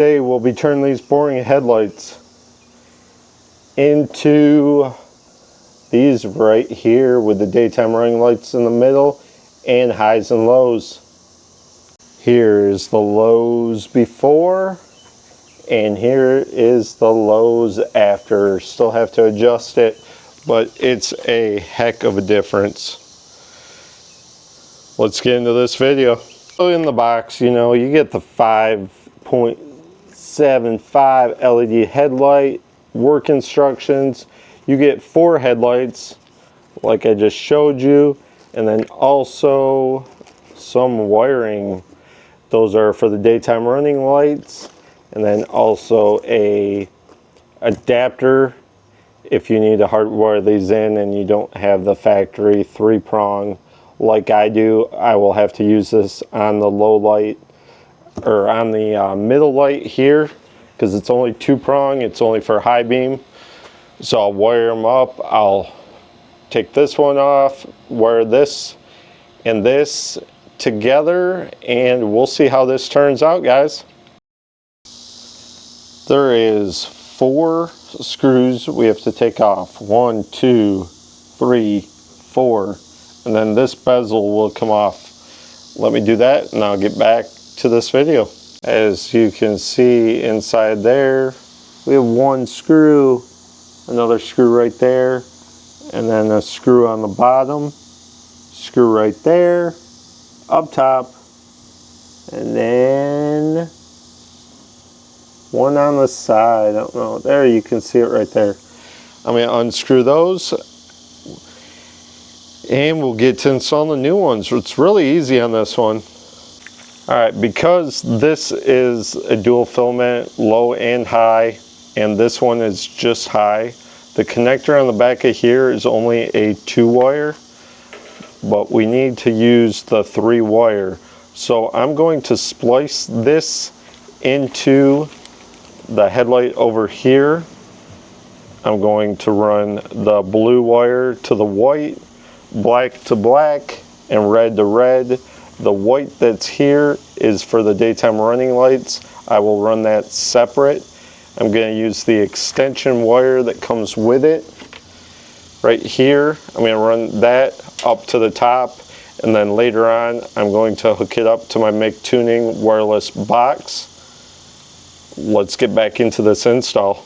Today we'll be turning these boring headlights into these right here with the daytime running lights in the middle and highs and lows. Here is the lows before and here is the lows after. Still have to adjust it, but it's a heck of a difference. Let's get into this video. In the box, you know, you get the 5.75 LED headlight, work instructions. You get 4 headlights like I just showed you, and then also some wiring. Those are for the daytime running lights, and then also a adapter if you need to hardwire these in and you don't have the factory 3-prong like I do. I will have to use this on the low light or on the middle light here because it's only 2-prong. It's only for high beam. So I'll wire them up. I'll take this one off, wire this and this together, and we'll see how this turns out, guys. There is 4 screws we have to take off. 1, 2, 3, 4. And then this bezel will come off. Let me do that and I'll get back to this video. As you can see inside there, we have 1 screw, another screw right there, and then a screw on the bottom, screw right there, up top, and then 1 on the side. I don't know, there you can see it right there. I'm going to unscrew those and we'll get to install the new ones. It's really easy on this one. Alright, because this is a dual filament, low and high, and this one is just high, the connector on the back of here is only a 2-wire, but we need to use the 3-wire. So I'm going to splice this into the headlight over here. I'm going to run the blue wire to the white, black to black, and red to red. The white that's here is for the daytime running lights. I will run that separate. I'm going to use the extension wire that comes with it right here. I'm going to run that up to the top, and then later on I'm going to hook it up to my Make Tuning wireless box. Let's get back into this install.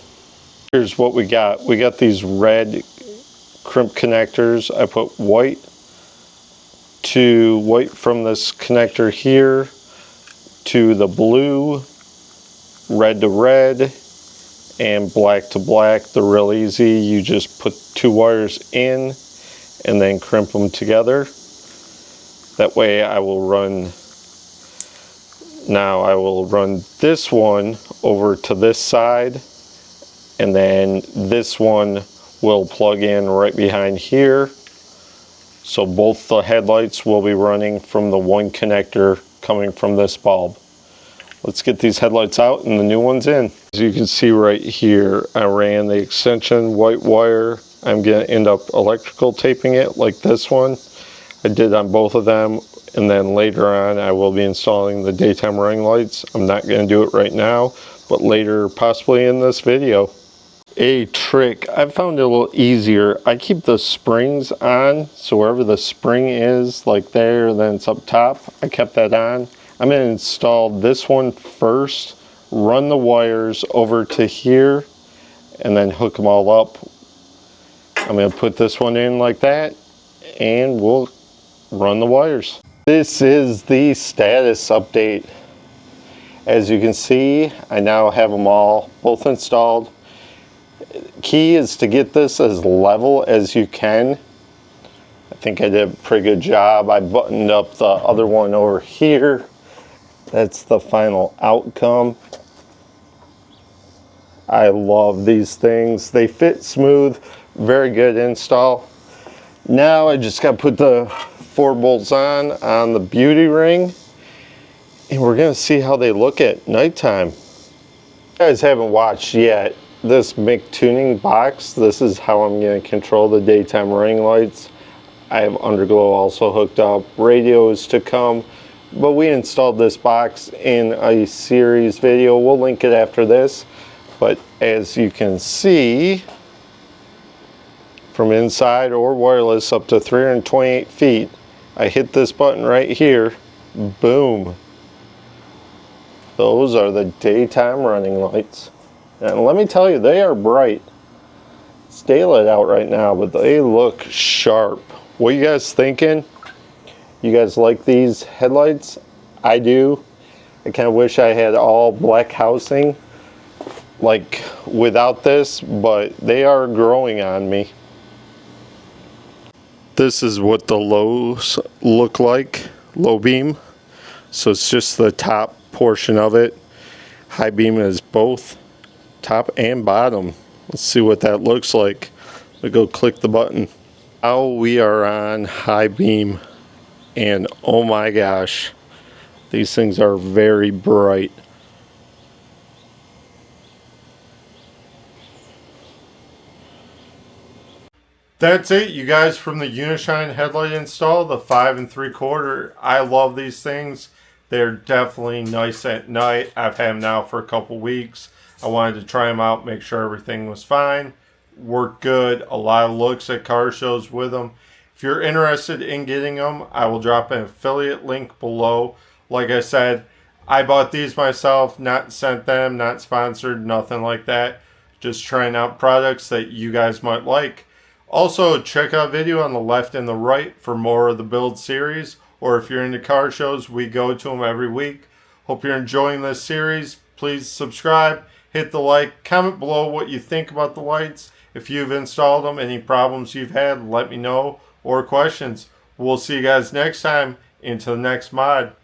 Here's what we got. We got these red crimp connectors. I put white from this connector here to the blue, red to red, and black to black. They're real easy. You just put 2 wires in and then crimp them together. That way I will run this one over to this side, and then this one will plug in right behind here. So both the headlights will be running from the 1 connector coming from this bulb. Let's get these headlights out and the new ones in. As you can see right here, I ran the extension white wire. I'm going to end up electrical taping it like this one. I did on both of them, and then later on I will be installing the daytime running lights. I'm not going to do it right now, but later, possibly in this video. A trick I found it a little easier. I keep the springs on, so wherever the spring is, like there, then it's up top, I kept that on. I'm going to install this one first, run the wires over to here, and then hook them all up. I'm going to put this one in like that, and we'll run the wires. This is the status update. As you can see, I now have them all both installed. Key is to get this as level as you can. I think I did a pretty good job. I buttoned up the other one over here. That's the final outcome. I love these things. They fit smooth, very good install. Now I just got to put the 4 bolts on the beauty ring, and we're going to see how they look at nighttime. If you guys haven't watched yet, this Make Tuning box, this is how I'm going to control the daytime running lights. I have underglow also hooked up, radios to come, but we installed this box in a series video. We'll link it after this. But as you can see, from inside or wireless up to 328 feet, I hit this button right here, boom. Those are the daytime running lights. And let me tell you, they are bright. It's daylight out right now, but they look sharp. What are you guys thinking? You guys like these headlights? I do. I kind of wish I had all black housing like without this, but they are growing on me. This is what the lows look like, low beam. So it's just the top portion of it. High beam is both top and bottom. Let's see what that looks like. We go click the button. Now we are on high beam, and oh my gosh, these things are very bright. That's it, you guys, from the UNI-SHINE headlight install, the 5 3/4. I love these things. They're definitely nice at night. I've had them now for a couple weeks. I wanted to try them out, make sure everything was fine. Worked good. A lot of looks at car shows with them. If you're interested in getting them, I will drop an affiliate link below. Like I said, I bought these myself, not sent them, not sponsored, nothing like that. Just trying out products that you guys might like. Also, check out video on the left and the right for more of the build series. Or if you're into car shows, we go to them every week. Hope you're enjoying this series. Please subscribe, hit the like, comment below what you think about the lights. If you've installed them, any problems you've had, let me know, or questions. We'll see you guys next time into the next mod.